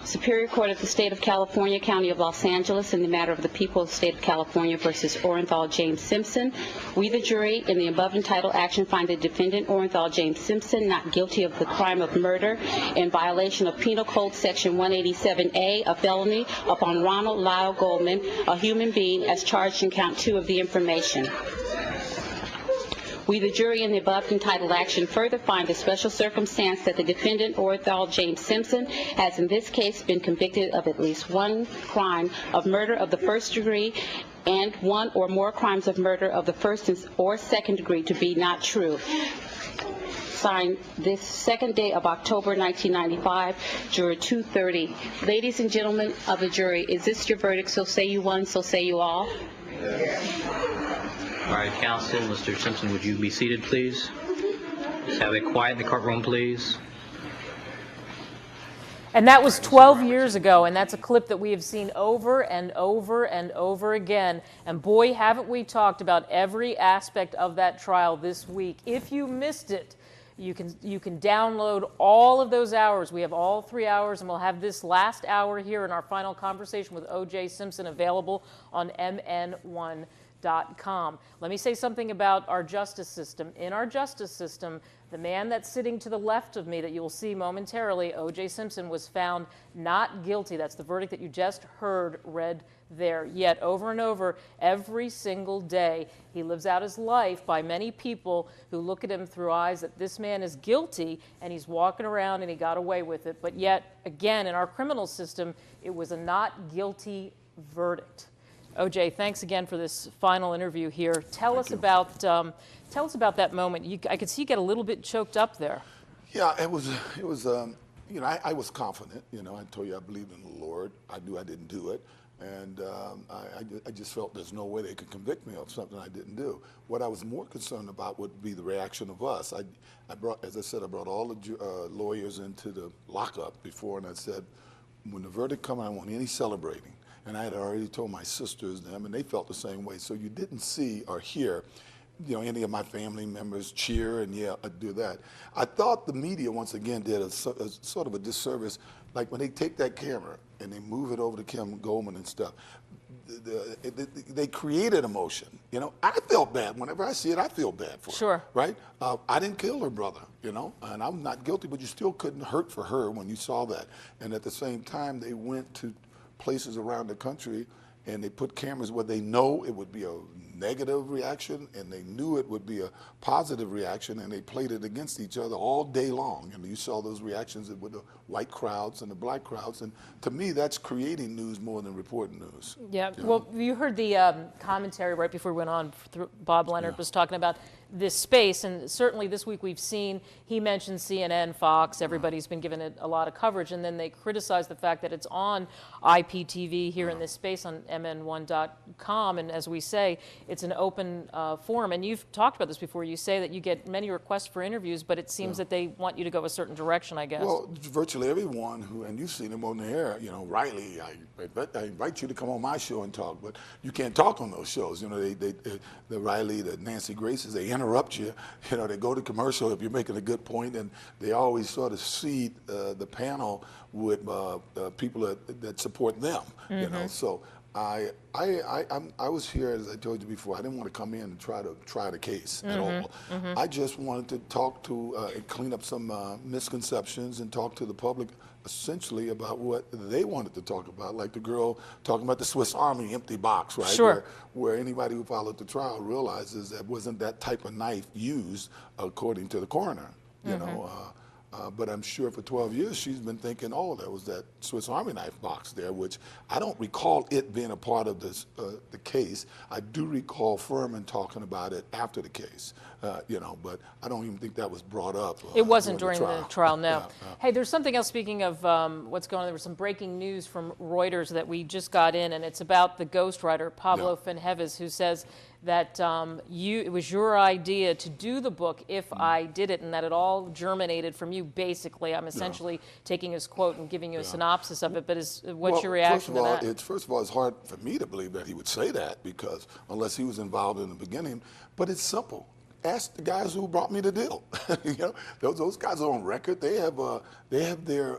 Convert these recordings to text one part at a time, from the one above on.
Superior Court of the State of California, County of Los Angeles, in the matter of the people of the State of California versus Orenthal James Simpson. We, the jury, in the above entitled action, find the defendant, Orenthal James Simpson, not guilty of the crime of murder in violation of Penal Code Section 187A, a felony, upon Ronald Lyle Goldman, a human being, as charged in Count 2 of the information. We, the jury, in the above entitled action, further find the special circumstance that the defendant, Orenthal James Simpson, has in this case been convicted of at least one crime of murder of the first degree and one or more crimes of murder of the first or second degree to be not true. Signed this second day of October 1995, Juror 230. Ladies and gentlemen of the jury, is this your verdict? So say you one, so say you all. All right, counsel, Mr. Simpson, would you be seated, please? Just have it quiet in the courtroom, please. And that was 12 years ago, and that's a clip that we have seen over and over and over again. And boy, haven't we talked about every aspect of that trial this week. If you missed it, you can download all of those hours. We have all 3 hours, and we'll have this last hour here in our final conversation with O.J. Simpson available on MN1.com. Let me say something about our justice system. In our justice system, the man that's sitting to the left of me that you will see momentarily, O.J. Simpson, was found not guilty. That's the verdict that you just heard read there. Yet over and over, every single day, he lives out his life by many people who look at him through eyes that this man is guilty and he's walking around and he got away with it. But yet, again, in our criminal system, it was a not guilty verdict. O.J., thanks again for this final interview here. Tell us about that moment. I could see you get a little bit choked up there. Yeah, it was. You know, I was confident. You know, I told you I believed in the Lord. I knew I didn't do it, and I just felt there's no way they could convict me of something I didn't do. What I was more concerned about would be the reaction of us. I brought, as I said, I brought all the lawyers into the lockup before, and I said, when the verdict comes, I don't want any celebrating. And I had already told my sisters them, and they felt the same way. So you didn't see or hear, you know, any of my family members cheer and do that. I thought the media once again did a sort of a disservice, like when they take that camera and they move it over to Kim Goldman and stuff. They created emotion. You know, I felt bad whenever I see it. I feel bad for her. Right? I didn't kill her brother. You know, and I'm not guilty, but you still couldn't hurt for her when you saw that. And at the same time, they went to places around the country and they put cameras where they know it would be a negative reaction and they knew it would be a positive reaction, and they played it against each other all day long. And you saw those reactions with the white crowds and the black crowds, and to me that's creating news more than reporting news. Yeah, well, you heard the commentary right before we went on. Bob Leonard was talking about this space, and certainly this week we've seen, he mentioned CNN, Fox, everybody's been giving it a lot of coverage, and then they criticize the fact that it's on IPTV here in this space on MN1.com, and as we say, it's an open forum. And you've talked about this before. You say that you get many requests for interviews, but it seems that they want you to go a certain direction, I guess. Well, virtually everyone who, and you've seen him on the air, you know, Riley, I invite you to come on my show and talk, but you can't talk on those shows. You know, the Riley, the Nancy Graces, they interrupt you. You know, they go to commercial if you're making a good point, and they always sort of seed the panel with people that support them. You know, so I was here, as I told you before. I didn't want to come in and try the case at all. I just wanted to talk to clean up some misconceptions and talk to the public essentially about what they wanted to talk about, like the girl talking about the Swiss Army empty box, right? Sure. Where anybody who followed the trial realizes that wasn't that type of knife used, according to the coroner. You know. But I'm sure for 12 years she's been thinking, oh, there was that Swiss Army knife box there, which I don't recall it being a part of this, the case. I do recall Furman talking about it after the case, you know, but I don't even think that was brought up. It wasn't during the trial, no. Hey, there's something else, speaking of what's going on. There was some breaking news from Reuters that we just got in, and it's about the ghostwriter, Pablo Fenjeves, who says that it was your idea to do the book, If I Did It, and that it all germinated from you, basically. I'm essentially taking his quote and giving you a synopsis of it, but what's your reaction to that? First of all, it's hard for me to believe that he would say that, because unless he was involved in the beginning, but it's simple. ask the guys who brought me the deal. You know, those guys are on record. They have their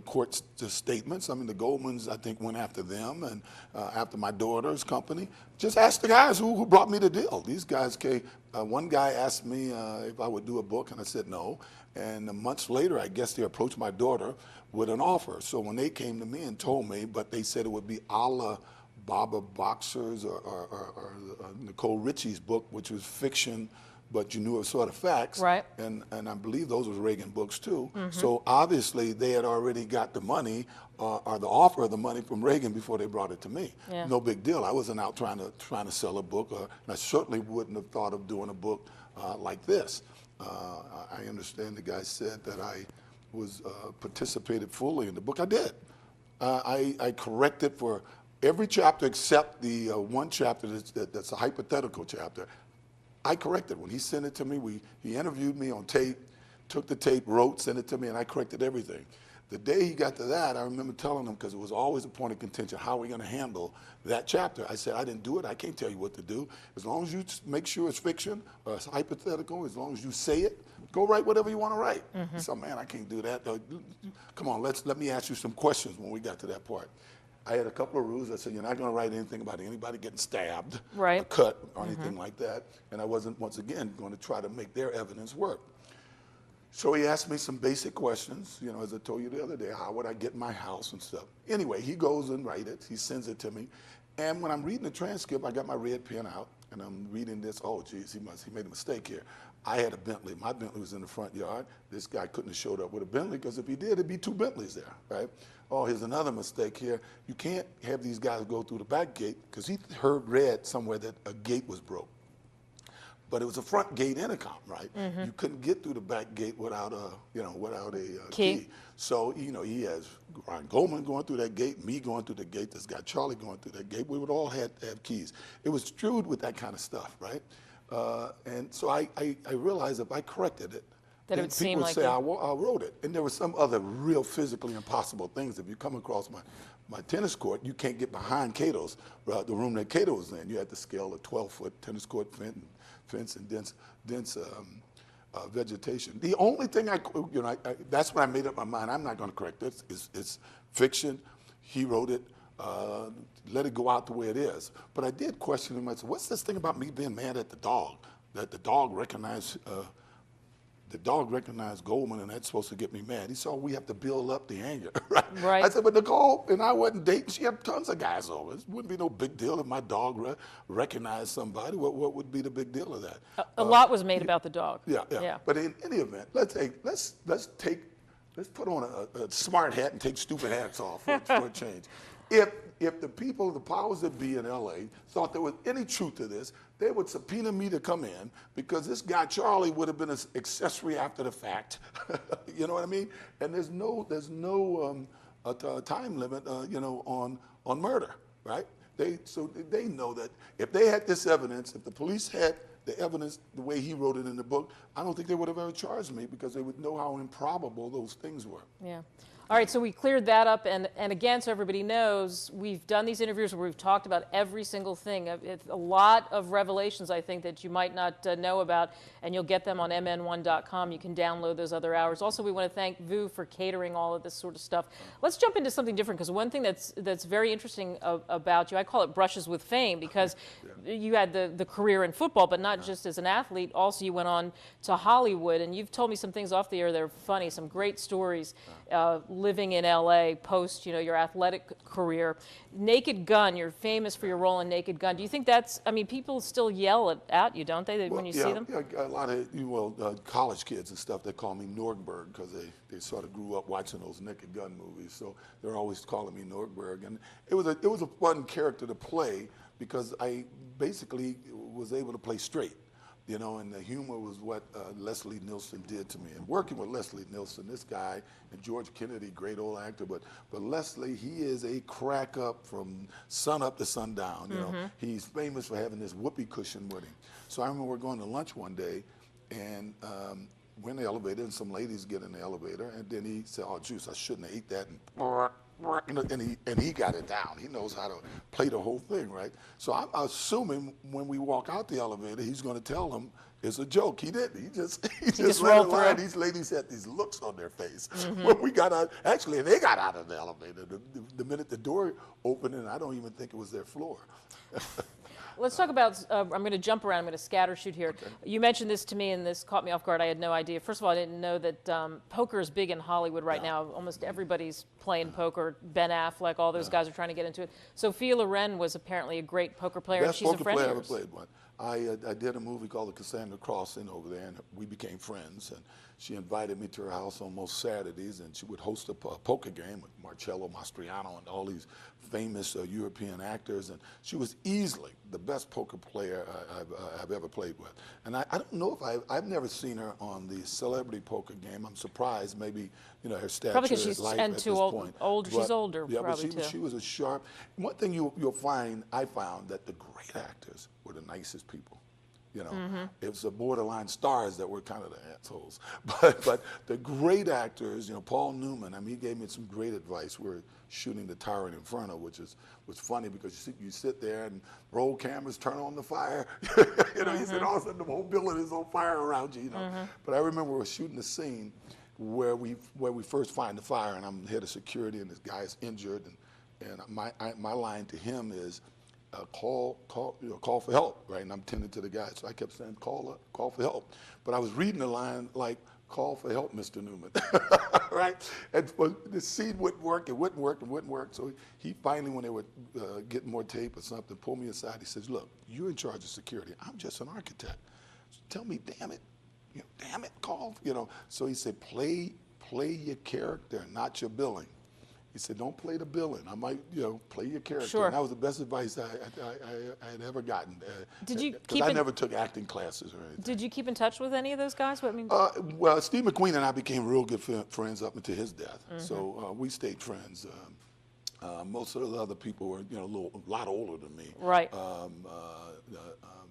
court statements. I mean, the Goldmans, I think, went after them and after my daughter's company. Just ask the guys who brought me the deal. These guys came. One guy asked me if I would do a book, and I said no. And months later, I guess they approached my daughter with an offer. So when they came to me and told me, but they said it would be a la Baba Boxer's or Nicole Richie's book, which was fiction, but you knew it was sort of facts. Right. And I believe those was Reagan books too. So obviously they had already got the money or the offer of the money from Reagan before they brought it to me. Yeah. No big deal. I wasn't out trying to sell a book, and I certainly wouldn't have thought of doing a book like this. I understand the guy said that I was participated fully in the book. I did. I corrected for every chapter except the one chapter that's a hypothetical chapter. I corrected. When he sent it to me, he interviewed me on tape, took the tape, wrote, sent it to me, and I corrected everything. The day he got to that, I remember telling him, because it was always a point of contention, how are we going to handle that chapter? I said, I didn't do it. I can't tell you what to do. As long as you make sure it's fiction or it's hypothetical, as long as you say it, go write whatever you want to write. So, man, I can't do that. Come on, let me ask you some questions when we got to that part. I had a couple of rules. I said, you're not going to write anything about anybody getting stabbed, or cut, or anything like that. And I wasn't, once again, going to try to make their evidence work. So he asked me some basic questions, you know, as I told you the other day, how would I get my house and stuff. Anyway, he goes and writes it. He sends it to me. And when I'm reading the transcript, I got my red pen out, and I'm reading this. Oh, geez, he made a mistake here. I had a Bentley. My Bentley was in the front yard. This guy couldn't have showed up with a Bentley, because if he did, it'd be two Bentleys there, right? Oh, here's another mistake here. You can't have these guys go through the back gate, because he read somewhere that a gate was broke. But it was a front gate intercom, right? You couldn't get through the back gate without a key. So, you know, he has Ryan Goldman going through that gate, me going through the gate, this guy Charlie going through that gate. We would all have to have keys. It was strewed with that kind of stuff, right? And so I realized if I corrected it, that it would seem like people would say I wrote it. And there were some other real physically impossible things. If you come across my tennis court, you can't get behind Cato's, the room that Cato was in. You had to scale a 12-foot tennis court fence and dense vegetation. The only thing that's when I made up my mind. I'm not going to correct it. It's fiction. He wrote it. Let it go out the way it is. But I did question him. I said, what's this thing about me being mad at the dog? That the dog recognized Goldman, and that's supposed to get me mad. He said, we have to build up the anger, right? I said, but Nicole and I wasn't dating. She had tons of guys over. It wouldn't be no big deal if my dog recognized somebody. What would be the big deal of that? A lot was made about the dog. Yeah. But in any event, let's put on a smart hat and take stupid hats off for a change. If the people, the powers that be in L.A. thought there was any truth to this, they would subpoena me to come in, because this guy Charlie would have been an accessory after the fact. You know what I mean? And there's no time limit, on murder, right? So they know that if they had this evidence, if the police had the evidence the way he wrote it in the book, I don't think they would have ever charged me, because they would know how improbable those things were. Yeah. All right, so we cleared that up, and again, so everybody knows, we've done these interviews where we've talked about every single thing. It's a lot of revelations, I think, that you might not know about, and you'll get them on MN1.com. You can download those other hours. Also, we want to thank Vu for catering all of this sort of stuff. Let's jump into something different, because one thing that's very interesting about you, I call it brushes with fame, because you had the career in football, but not just as an athlete. Also, you went on to Hollywood, and you've told me some things off the air that are funny, some great stories. Living in LA post, your athletic career. Naked Gun, you're famous for your role in Naked Gun. Do you think that's, people still yell at you, don't they, when you see them? Yeah, a lot of college kids and stuff, they call me Nordberg, because they sort of grew up watching those Naked Gun movies, so they're always calling me Nordberg. And it was a fun character to play, because I basically was able to play straight. And the humor was what Leslie Nielsen did to me. And working with Leslie Nielsen, this guy, and George Kennedy, great old actor, but Leslie, he is a crack up from sun up to sundown. He's famous for having this whoopee cushion with him. So I remember we're going to lunch one day, and we're in the elevator, and some ladies get in the elevator, and then he said, "Oh, Juice, I shouldn't have ate that." And he got it down. He knows how to play the whole thing, right? So I'm assuming when we walk out the elevator, he's going to tell them it's a joke. He didn't. He just just let it rolled lie. through. These ladies had these looks on their face when we got out. Actually, they got out of the elevator the minute the door opened, and I don't even think it was their floor. Let's talk about, I'm going to jump around, I'm going to scatter shoot here. Okay. You mentioned this to me, and this caught me off guard. I had no idea. First of all, I didn't know that poker is big in Hollywood right now. Almost everybody's playing poker. Ben Affleck, all those guys are trying to get into it. Sophia Loren was apparently a great poker player, and she's a friend of yours. Best poker player I ever played one. I did a movie called The Cassandra Crossing over there, and we became friends. And she invited me to her house on most Saturdays, and she would host a poker game with Marcello Mastroianni and all these famous European actors. And she was easily the best poker player I've ever played with. And I don't know if I've never seen her on the celebrity poker game. I'm surprised. Maybe her stature probably because is she's light and at too this old. point. She's older, yeah, probably but she was a sharp. One thing you'll find, I found that the great actors were the nicest people. It was the borderline stars that were kind of the assholes. But the great actors, Paul Newman, I mean, he gave me some great advice. We were shooting the Towering Inferno, which was funny because you sit there and roll cameras, turn on the fire. He said all of a sudden the whole building is on fire around you. But I remember we were shooting the scene where we first find the fire, and I'm head of security, and this guy is injured, and my line to him is, call for help, right? And I'm tending to the guy, so I kept saying, call for help. But I was reading the line like, call for help, Mr. Newman, right? And the scene wouldn't work, it wouldn't work. So he finally, when they were getting more tape or something, pulled me aside. He says, "Look, you're in charge of security. I'm just an architect. So tell me, damn it, call." So he said, play your character, not your billing. He said, "Don't play the billing. I might, play your character." Sure. And that was the best advice I had ever gotten. Did you Because I never took acting classes or anything. Did you keep in touch with any of those guys? Well, Steve McQueen and I became real good friends up until his death. So we stayed friends. Most of the other people were, a lot older than me. Right.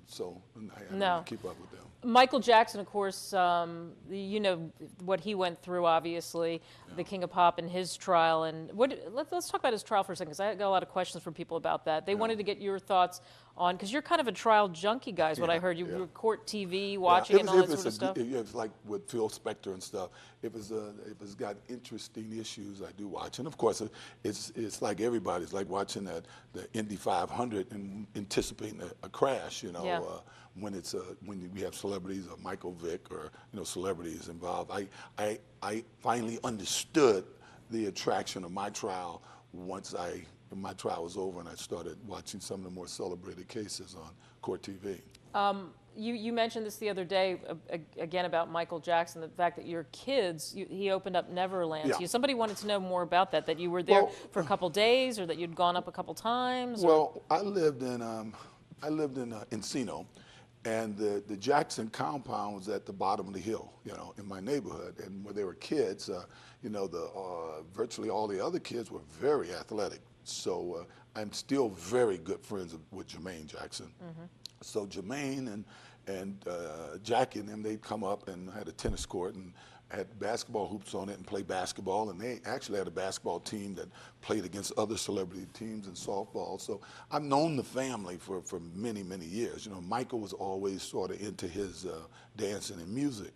So I didn't keep up with them. Michael Jackson, of course, you know what he went through, obviously, the King of Pop and his trial. And let's talk about his trial for a second, because I got a lot of questions from people about that. They wanted to get your thoughts on, because you're kind of a trial junkie, guy, is what I heard. You were court TV, watching and all that sort of stuff. It's like with Phil Spector and stuff. If it's got interesting issues, I do watch. And of course, it's like everybody. It's like watching the Indy 500 and anticipating a crash. When we have celebrities, or Michael Vick, or celebrities involved. I finally understood the attraction of my trial once my trial was over and I started watching some of the more celebrated cases on court TV. You mentioned this the other day, again, about Michael Jackson, the fact that your kids, he opened up Neverland to you. Somebody wanted to know more about that you were there for a couple days, or that you'd gone up a couple times? Well, I lived in Encino, and the Jackson compound was at the bottom of the hill, in my neighborhood. And when they were kids, virtually all the other kids were very athletic. So I'm still very good friends with Jermaine Jackson. So Jermaine and Jackie and them, they'd come up and had a tennis court and had basketball hoops on it and play basketball. And they actually had a basketball team that played against other celebrity teams in softball. So I've known the family for many, many years. Michael was always sort of into his dancing and music.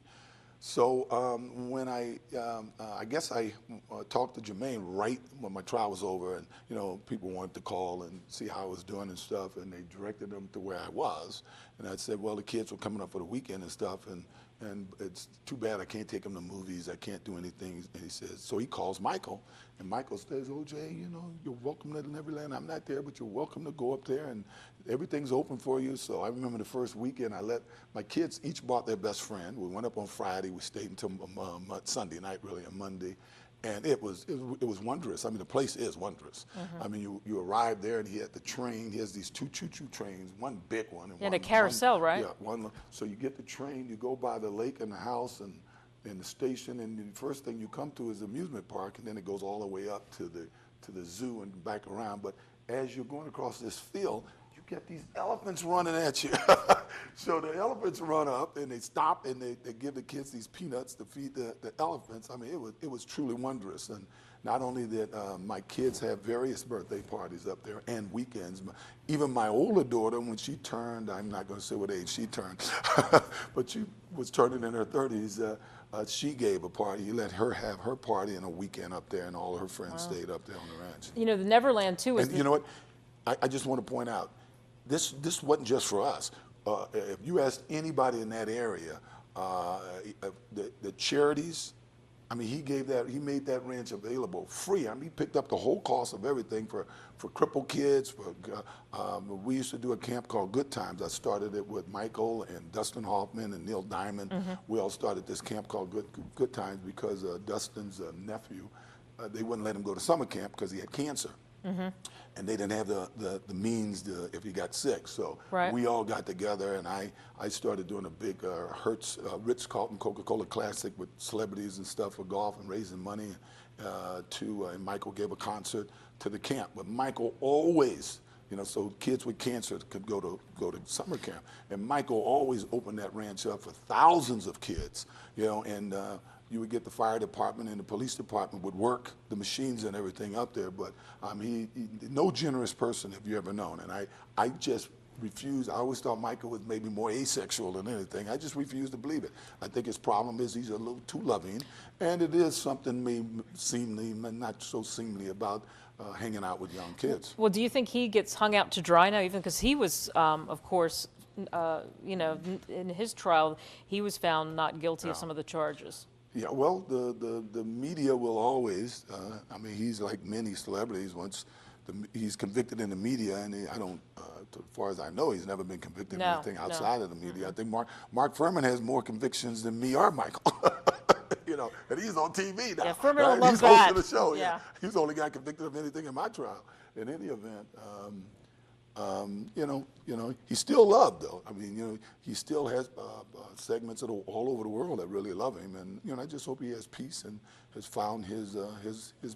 So when I guess I talked to Jermaine right when my trial was over, and people wanted to call and see how I was doing and stuff, and they directed them to where I was, and I said, well, the kids were coming up for the weekend and stuff, and it's too bad I can't take them to movies, I can't do anything. And he says, so he calls Michael, and Michael says, OJ, you're welcome to Neverland. I'm not there, but you're welcome to go up there, and everything's open for you. So I remember the first weekend, I let my kids each brought their best friend. We went up on Friday, we stayed until Sunday night, really, on Monday. And it was wondrous. I mean, the place is wondrous. I mean, you arrive there, and he had the train. He has these two choo-choo trains, one big one. And a carousel, right? Yeah, one. So you get the train, you go by the lake and the house and the station, and the first thing you come to is the amusement park, and then it goes all the way up to the zoo and back around. But as you're going across this field, you get these elephants running at you. So the elephants run up and they stop and they give the kids these peanuts to feed the elephants. I mean, it was truly wondrous. And not only that, my kids have various birthday parties up there and weekends. Even my older daughter, when she turned, I'm not going to say what age she turned, but she was turning in her 30s, she gave a party. He let her have her party and a weekend up there, and all of her friends stayed up there on the ranch. You know, the Neverland, too, is... And you know what? I just want to point out, this wasn't just for us. If you asked anybody in that area, the charities, I mean, he made that ranch available free. I mean, he picked up the whole cost of everything for crippled kids. We used to do a camp called Good Times. I started it with Michael and Dustin Hoffman and Neil Diamond. We all started this camp called Good Times because Dustin's nephew, they wouldn't let him go to summer camp because he had cancer. And they didn't have the means if he got sick. So we all got together, and I started doing a big Ritz-Carlton Coca-Cola Classic with celebrities and stuff for golf and raising money. And Michael gave a concert to the camp. But Michael always, you know, so kids with cancer could go to summer camp. And Michael always opened that ranch up for thousands of kids, you know, and you would get the fire department and the police department would work the machines and everything up there. But he no generous person have you ever known. And I just refused. I always thought Michael was maybe more asexual than anything. I just refused to believe it. I think his problem is he's a little too loving. And it is something seemly, not so seemly about hanging out with young kids. Well, do you think he gets hung out to dry now, even because he was, of course, you know, in his trial, he was found not guilty of some of the charges? Yeah, well, the media will always, I mean, he's like many celebrities. Once he's convicted in the media, and as far as I know, he's never been convicted of anything outside of the media. I think Mark Furman has more convictions than me or Michael. You know, and he's on TV now. Yeah, Furman will love he's that. hosting the show. Yeah. He's the only guy convicted of anything in my trial. In any event, you know, he's still loved though. I mean, you know, he still has segments all over the world that really love him, and you know, I just hope he has peace and has found his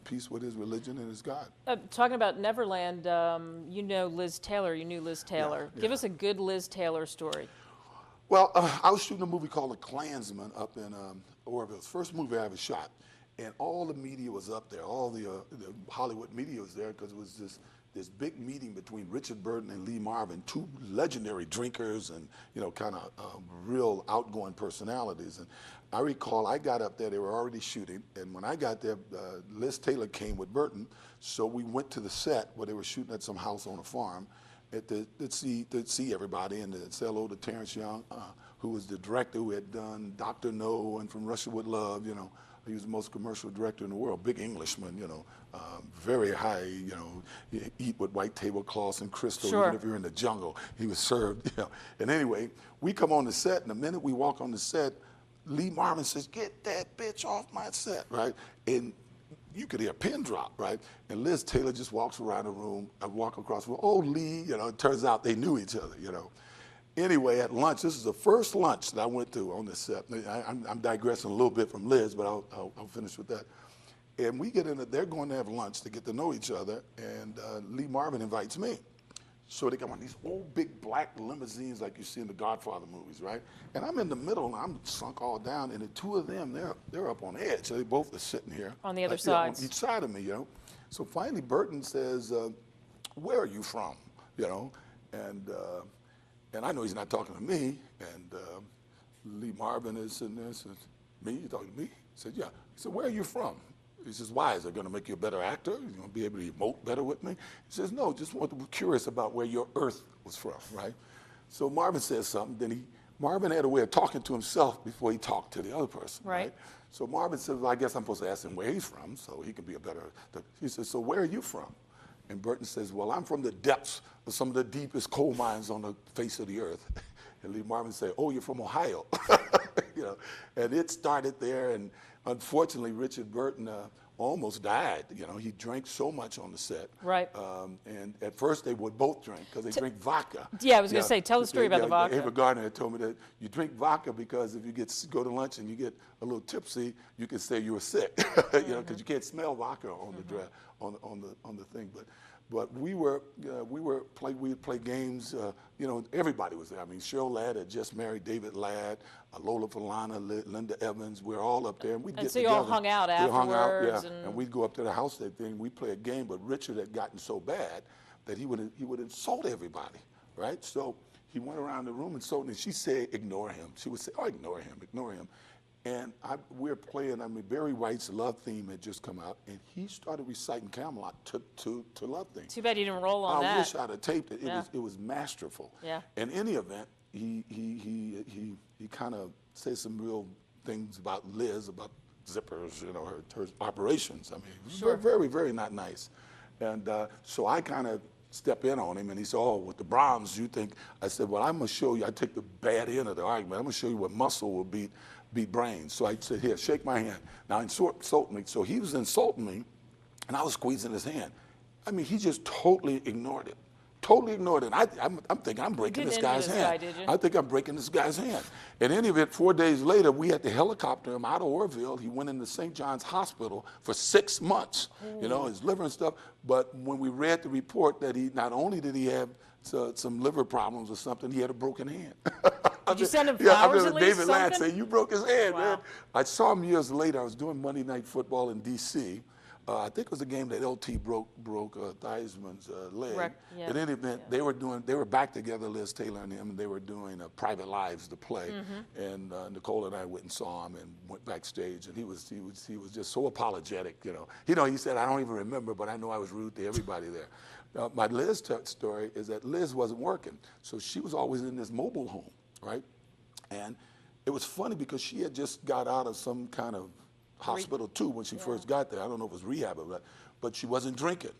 peace with his religion and his God. Talking about Neverland, you know Liz Taylor. You knew Liz Taylor. Give us a good Liz Taylor story. Well, I was shooting a movie called The Klansman up in Orville. It's the first movie I ever shot, and all the media was up there. All the Hollywood media was there because it was this big meeting between Richard Burton and Lee Marvin, two legendary drinkers and, you know, kind of real outgoing personalities. And I recall I got up there, they were already shooting, and when I got there, Liz Taylor came with Burton, so we went to the set where they were shooting at some house on a farm to see everybody and to say hello to Terrence Young, who was the director who had done Dr. No and From Russia with Love, you know. He was the most commercial director in the world, big Englishman, you know, very high, you know, eat with white tablecloths and crystal, even if you're in the jungle, he was served, you know. And anyway, we come on the set, and the minute we walk on the set, Lee Marvin says, "Get that bitch off my set," right? And you could hear a pin drop, right? And Liz Taylor just walks around the room. I walk across the room, "Oh, Lee," you know, it turns out they knew each other, you know. Anyway, at lunch, this is the first lunch that I went to on this set. I'm digressing a little bit from Liz, but I'll finish with that. And we get in, they're going to have lunch to get to know each other, and Lee Marvin invites me. So they come on these old big black limousines like you see in the Godfather movies, right? And I'm in the middle, and I'm sunk all down, and the two of them, they're up on edge. So they both are sitting here. On the other side. On each side of me, you know. So finally Burton says, "Where are you from?" You know, and I know he's not talking to me, and Lee Marvin is sitting there and says, "Me? You talking to me?" He said, "Yeah." He said, "Where are you from?" He says, "Why? Is it going to make you a better actor? Are you going to be able to emote better with me?" He says, "No, just curious about where your earth was from," right? So Marvin says something, then Marvin had a way of talking to himself before he talked to the other person, right? So Marvin says, "Well, I guess I'm supposed to ask him where he's from so he can be a better," he says, "So where are you from?" And Burton says, "Well, I'm from the depths of some of the deepest coal mines on the face of the earth." And Lee Marvin said, "Oh, you're from Ohio." You know, and it started there, and unfortunately, Richard Burton almost died. You know, he drank so much on the set. Right. And at first, they would both drink because they drink vodka. Yeah, I was going to say, tell the story about the vodka. Ava Gardner had told me that you drink vodka because if you go to lunch and you get a little tipsy, you can say you were sick. You know, because you can't smell vodka on the on the thing. But we would play games. You know, everybody was there. I mean, Cheryl Ladd had just married David Ladd, Lola Falana, Linda Evans. We were all up there, and we'd And get so together. you all hung out We hung out, afterwards, yeah. And we'd go up to the house that thing. We'd play a game. But Richard had gotten so bad that he would insult everybody, right? So he went around the room insulting, and she said, "Ignore him." She would say, "Oh, ignore him, ignore him." And we're playing, I mean, Barry White's Love Theme had just come out, and he started reciting Camelot to Love Theme. Too bad you didn't roll on that. I wish I'd have taped it. Yeah. It was masterful. Yeah. In any event, he kind of said some real things about Liz, about zippers, you know, her operations. I mean, Sure. very, very not nice. And so I kind of step in on him, and he said, "Oh, with the Browns, you think?" I said, "Well, I'm going to show you." I take the bad end of the argument. I'm going to show you what muscle will beat brains. So I said, "Here, shake my hand." Now, insult me. So he was insulting me, and I was squeezing his hand. I mean, he just totally ignored it. Totally ignored it. I'm thinking I'm breaking this guy's hand. did you? I think I'm breaking this guy's hand. In any event, 4 days later, we had to helicopter him out of Orville. He went into St. John's Hospital for 6 months, you know, his liver and stuff. But when we read the report that he, not only did he have some liver problems or something, he had a broken hand. Did you send him Yeah, I flowers remember at least, David Ladd something? say, "You broke his hand, Wow. man." I saw him years later. I was doing Monday Night Football in D.C. I think it was a game that LT broke Theismann's leg. Correct, yeah. In any event, they were back together, Liz Taylor and him, and they were doing Private Lives, the play. And Nicole and I went and saw him and went backstage, and he was just so apologetic, you know. He said, "I don't even remember, but I know I was rude to everybody there." My Liz story is that Liz wasn't working, so she was always in this mobile home, right? And it was funny because she had just got out of some kind of hospital too when she first got there. I don't know if it was rehab or what, but she wasn't drinking.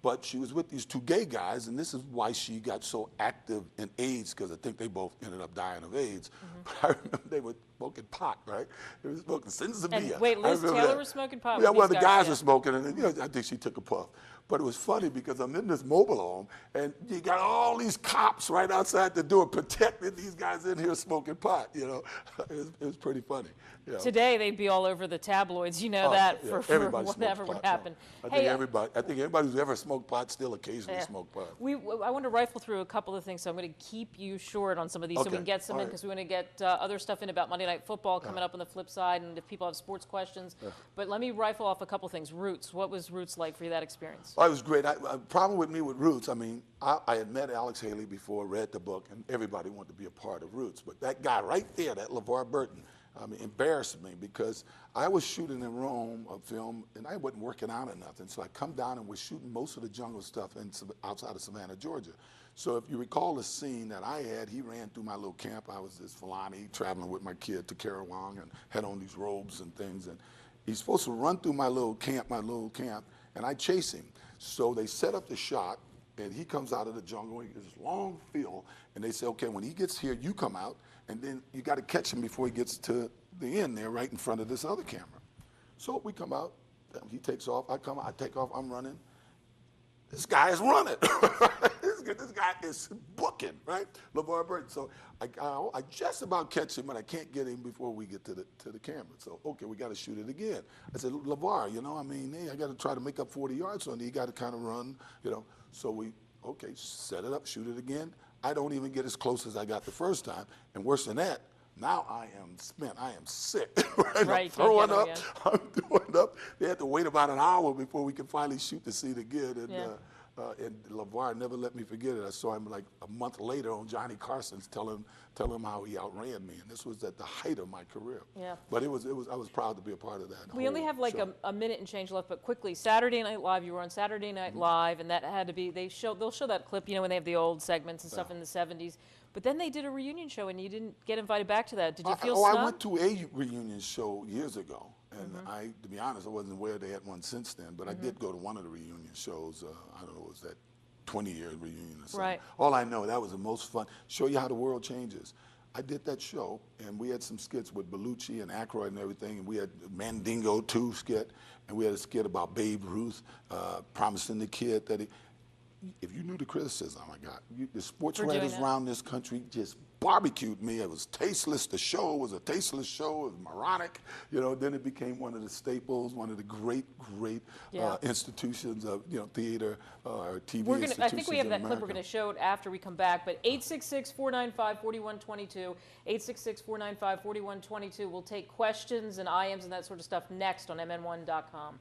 But she was with these 2 gay guys, and this is why she got so active in AIDS, because I think they both ended up dying of AIDS. But I remember they were smoking pot, right? They were smoking Sensibia. And wait, Liz Taylor was smoking pot? Yeah, with well, these the guys yeah. were smoking, and you know, I think she took a puff. But it was funny because I'm in this mobile home, and you got all these cops right outside the door protecting these guys in here smoking pot. You know, it was pretty funny. You know. Today they'd be all over the tabloids, you know, that Yeah, for everybody whatever smokes would pot, happen. I think everybody who's ever smoked pot still occasionally smoked pot. I want to rifle through a couple of things, so I'm going to keep you short on some of these so we Okay, can get some all in, right. because we want to get other stuff in about Monday Night Football coming up on the flip side, and if people have sports questions. But let me rifle off a couple things. Roots, what was Roots like for you, that experience? Oh, it was great. Problem with me with Roots, I mean, I had met Alex Haley before, read the book, and everybody wanted to be a part of Roots. But that guy right there, that LeVar Burton, I mean, embarrassed me because I was shooting in Rome a film, and I wasn't working out or nothing. So I come down and we're shooting most of the jungle stuff outside of Savannah, Georgia. So if you recall the scene that I had, he ran through my little camp. I was this Fulani traveling with my kid to Karawang and had on these robes and things. And he's supposed to run through my little camp, and I chase him. So they set up the shot, and he comes out of the jungle. He gets this long field, and they say, "Okay, when he gets here, you come out, and then you got to catch him before he gets to the end there, right in front of this other camera." So we come out. He takes off. I take off. I'm running. This guy is running. This guy is booking, right? LeVar Burton. So I just about catch him, but I can't get him before we get to the camera. So, okay, we got to shoot it again. I said, LeVar, you know, I mean, hey, I got to try to make up 40 yards on it. You got to kind of run, you know. So we, okay, set it up, shoot it again. I don't even get as close as I got the first time. And worse than that, now I am spent. I am sick. Right, I'm throwing up. again. I'm throwing up. They had to wait about an hour before we could finally shoot the scene again. And LeVar never let me forget it. I saw him like a month later on Johnny Carson's tell him how he outran me. And this was at the height of my career. Yeah. But I was proud to be a part of that. We only have like a minute and change left, but quickly, Saturday Night Live, you were on Saturday Night Live, and that had to be, they'll show that clip, you know, when they have the old segments and stuff in the 70s. But then they did a reunion show, and you didn't get invited back to that. Did you feel snubbed? I went to a reunion show years ago. And to be honest, I wasn't aware they had one since then, but I did go to one of the reunion shows. I don't know, was that 20-year reunion or something. Right. All I know, that was the most fun. Show you how the world changes. I did that show, and we had some skits with Bellucci and Aykroyd and everything, and we had Mandingo 2 skit, and we had a skit about Babe Ruth promising the kid that if you knew the criticism I got, the sports For doing writers that. around this country just barbecued me. It was tasteless. The show was a tasteless show. It was moronic. You know, then it became one of the staples, one of the great Yeah. institutions of, you know, theater or TV We're gonna, institutions I think we have in that clip. We're America. going to show it after we come back. But 866-495-4122, 866-495-4122. We'll take questions and IMs and that sort of stuff next on MN1.com.